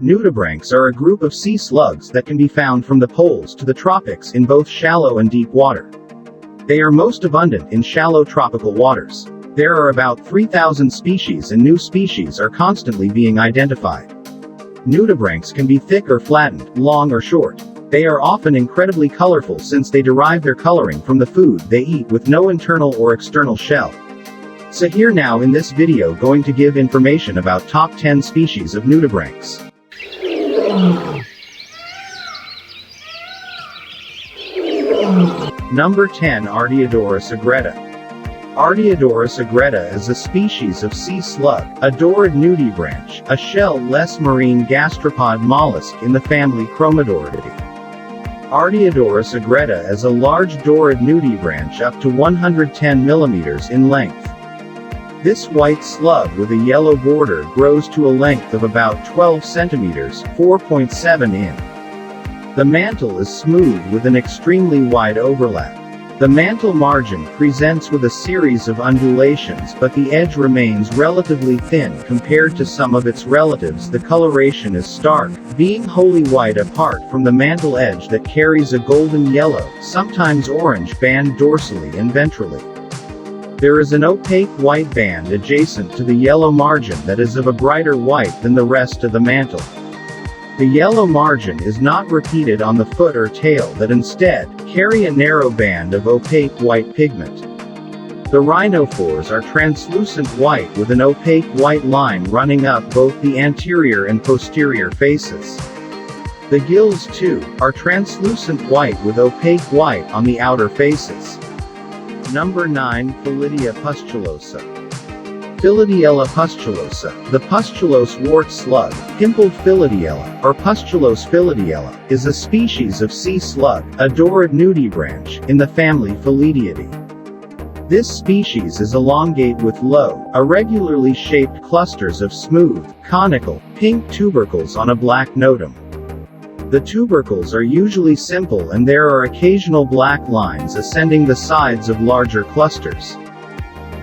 Nudibranchs are a group of sea slugs that can be found from the poles to the tropics in both shallow and deep water. They are most abundant in shallow tropical waters. There are about 3,000 species and new species are constantly being identified. Nudibranchs can be thick or flattened, long or short. They are often incredibly colorful since they derive their coloring from the food they eat with no internal or external shell. So here now in this video going to give information about top 10 species of nudibranchs. Number 10. Ardia Agretta. Ardia agretta is a species of sea slug, a dorid nudibranch, a shell-less marine gastropod mollusk in the family Chromodoridae. Ardia agretta is a large dorid nudibranch up to 110 mm in length. This white slug with a yellow border grows to a length of about 12 cm, 4.7 in. The mantle is smooth with an extremely wide overlap. The mantle margin presents with a series of undulations, but the edge remains relatively thin compared to some of its relatives. The coloration is stark, being wholly white apart from the mantle edge that carries a golden yellow, sometimes orange band dorsally and ventrally. There is an opaque white band adjacent to the yellow margin that is of a brighter white than the rest of the mantle. The yellow margin is not repeated on the foot or tail that instead carry a narrow band of opaque white pigment. The rhinophores are translucent white with an opaque white line running up both the anterior and posterior faces. The gills, too, are translucent white with opaque white on the outer faces. Number 9. Polydia pustulosa. Polydia pustulosa. The pustulose wart slug, pimpled Polydia, or pustulose Polydia, is a species of sea slug, a dorid nudibranch, in the family Polydiidae. This species is elongate with low, irregularly shaped clusters of smooth, conical, pink tubercles on a black notum. The tubercles are usually simple and there are occasional black lines ascending the sides of larger clusters.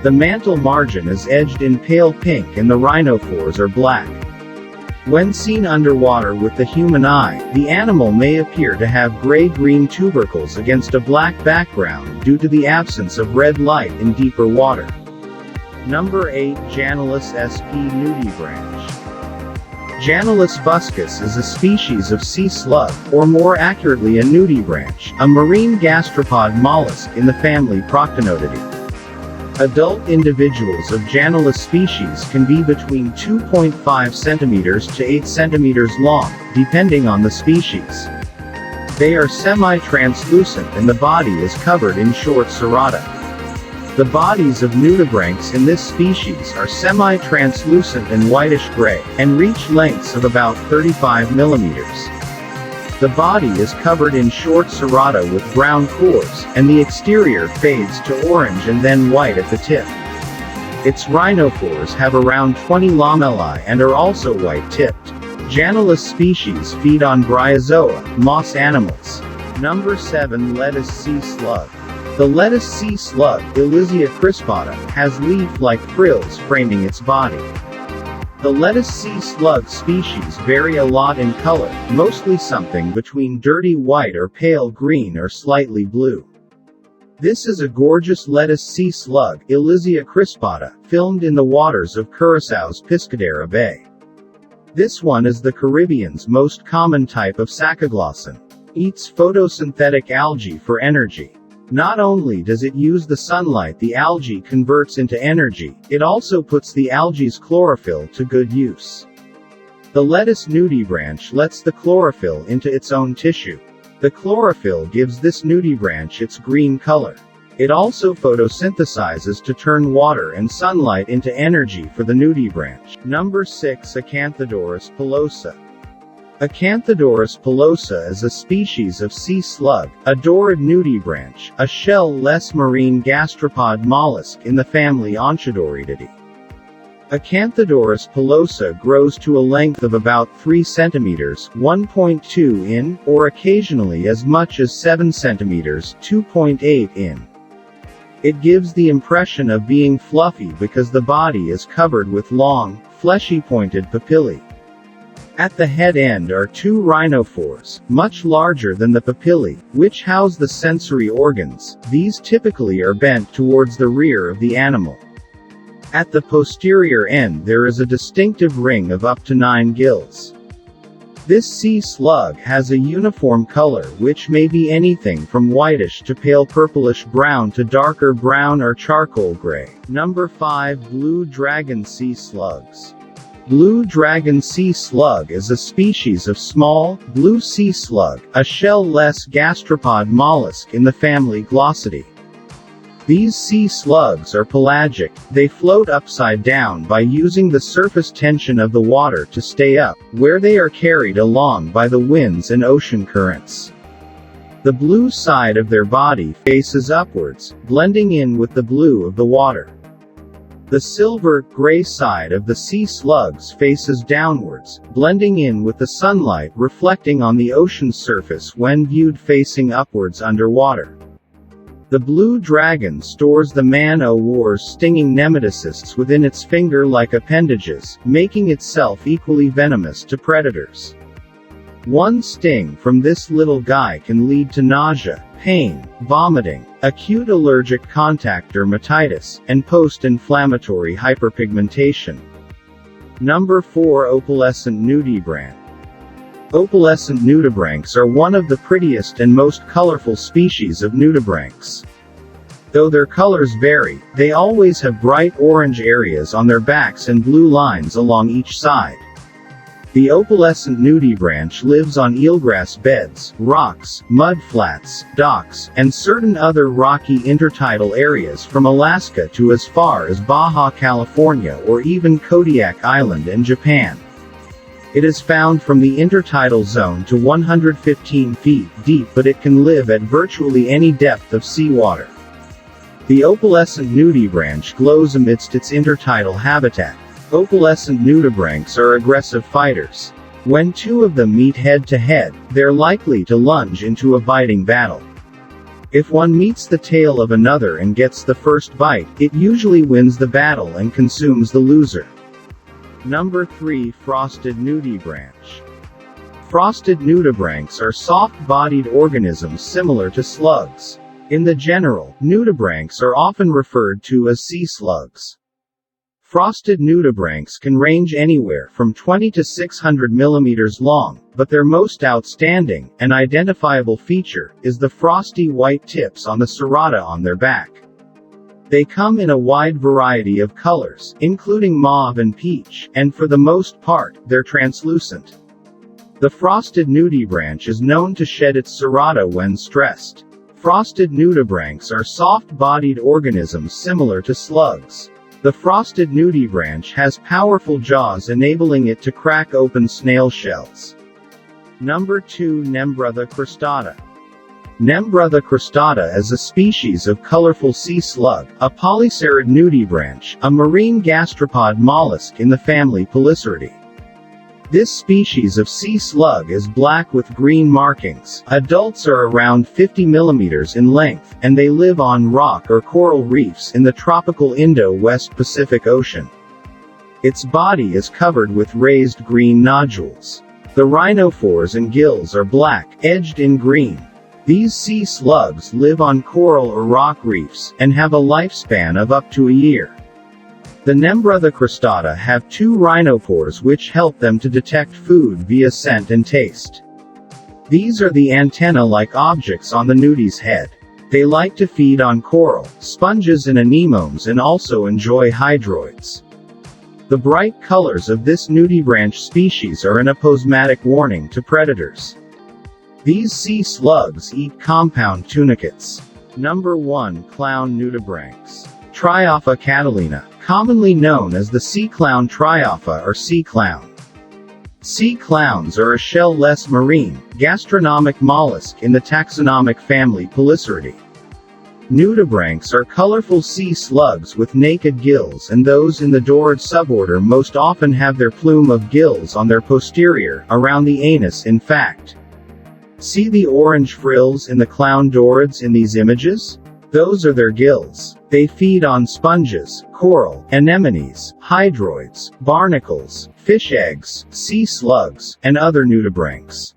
The mantle margin is edged in pale pink and the rhinophores are black. When seen underwater with the human eye, the animal may appear to have gray-green tubercles against a black background due to the absence of red light in deeper water. Number 8. Janulus sp. nudibranch. Janulus fuscus is a species of sea slug, or more accurately a nudibranch, a marine gastropod mollusk in the family Proctonodidae. Adult individuals of Janulus species can be between 2.5 cm to 8 cm long, depending on the species. They are semi-translucent and the body is covered in short cerata. The bodies of nudibranchs in this species are semi-translucent and whitish-gray, and reach lengths of about 35 mm. The body is covered in short cerata with brown cores, and the exterior fades to orange and then white at the tip. Its rhinophores have around 20 lamellae and are also white-tipped. Janulus species feed on bryozoa, moss animals. Number 7. Lettuce sea slug. The lettuce sea slug, Nudibranchs, has leaf-like frills framing its body. The lettuce sea slug species vary a lot in color, mostly something between dirty white or pale green or slightly blue. This is a gorgeous lettuce sea slug, Nudibranchs, filmed in the waters of Curaçao's Pescadero Bay. This one is the Caribbean's most common type of sacaglossan. Eats photosynthetic algae for energy. Not only does it use the sunlight the algae converts into energy, it also puts the algae's chlorophyll to good use. The lettuce nudibranch lets the chlorophyll into its own tissue. The chlorophyll gives this nudibranch its green color. It also photosynthesizes to turn water and sunlight into energy for the nudibranch. Number 6. Acanthodorus pelosa. Acanthodorus pelosa is a species of sea slug, a dorid nudibranch, a shell-less marine gastropod mollusk in the family Acanthodoridae. Acanthodorus pelosa grows to a length of about 3 cm, 1.2 in, or occasionally as much as 7 cm, 2.8 in. It gives the impression of being fluffy because the body is covered with long, fleshy pointed papillae. At the head end are two rhinophores, much larger than the papillae, which house the sensory organs. These typically are bent towards the rear of the animal. At the posterior end there is a distinctive ring of up to 9 gills. This sea slug has a uniform color which may be anything from whitish to pale purplish brown to darker brown or charcoal gray. Number 5. Blue dragon sea slugs. Blue dragon sea slug is a species of small, blue sea slug, a shell-less gastropod mollusk in the family Glossidae. These sea slugs are pelagic. They float upside down by using the surface tension of the water to stay up, where they are carried along by the winds and ocean currents. The blue side of their body faces upwards, blending in with the blue of the water. The silver-gray side of the sea slugs faces downwards, blending in with the sunlight reflecting on the ocean's surface when viewed facing upwards underwater. The blue dragon stores the man-o'-war's stinging nematocysts within its finger-like appendages, making itself equally venomous to predators. One sting from this little guy can lead to nausea, pain, vomiting, acute allergic contact dermatitis, and post-inflammatory hyperpigmentation. Number 4. Opalescent nudibranch. Opalescent nudibranchs are one of the prettiest and most colorful species of nudibranchs. Though their colors vary, they always have bright orange areas on their backs and blue lines along each side. The opalescent nudibranch lives on eelgrass beds, rocks, mud flats, docks, and certain other rocky intertidal areas from Alaska to as far as Baja California or even Kodiak Island in Japan. It is found from the intertidal zone to 115 feet deep, but it can live at virtually any depth of seawater. The opalescent nudibranch glows amidst its intertidal habitat. Opalescent nudibranchs are aggressive fighters. When two of them meet head-to-head, they're likely to lunge into a biting battle. If one meets the tail of another and gets the first bite, it usually wins the battle and consumes the loser. Number 3. Frosted nudibranch. Frosted nudibranchs are soft-bodied organisms similar to slugs. In the general, nudibranchs are often referred to as sea slugs. Frosted nudibranchs can range anywhere from 20 to 600 mm long, but their most outstanding, and identifiable feature, is the frosty white tips on the cerata on their back. They come in a wide variety of colors, including mauve and peach, and for the most part, they're translucent. The frosted nudibranch is known to shed its cerata when stressed. Frosted nudibranchs are soft-bodied organisms similar to slugs. The frosted nudibranch has powerful jaws enabling it to crack open snail shells. Number 2. Nembrothercristata. Nembrothercristata is a species of colorful sea slug, a polycerod nudibranch, a marine gastropod mollusk in the family Polyceridae. This species of sea slug is black with green markings. Adults are around 50 mm in length, and they live on rock or coral reefs in the tropical Indo-West Pacific Ocean. Its body is covered with raised green nodules. The rhinophores and gills are black, edged in green. These sea slugs live on coral or rock reefs, and have a lifespan of up to a year. The Nembrothercristata have 2 rhinophores which help them to detect food via scent and taste. These are the antenna-like objects on the nudie's head. They like to feed on coral, sponges and anemones, and also enjoy hydroids. The bright colors of this nudibranch species are an aposematic warning to predators. These sea slugs eat compound tunicates. Number 1. Clown nudibranchs. Triopha catalina, commonly known as the sea clown triopha or sea clown. Sea clowns are a shell-less marine, gastronomic mollusk in the taxonomic family Polyceridae. Nudibranchs are colorful sea slugs with naked gills, and those in the Dorid suborder most often have their plume of gills on their posterior, around the anus in fact. See the orange frills in the clown Dorids in these images? Those are their gills. They feed on sponges, coral, anemones, hydroids, barnacles, fish eggs, sea slugs, and other nudibranchs.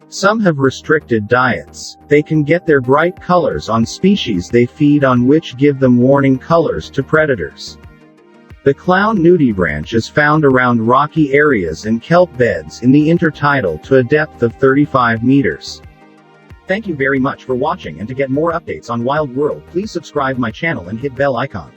Some have restricted diets. They can get their bright colors on species they feed on, which give them warning colors to predators. The clown nudibranch is found around rocky areas and kelp beds in the intertidal to a depth of 35 meters. Thank you very much for watching, and to get more updates on Wild World, please subscribe my channel and hit bell icon.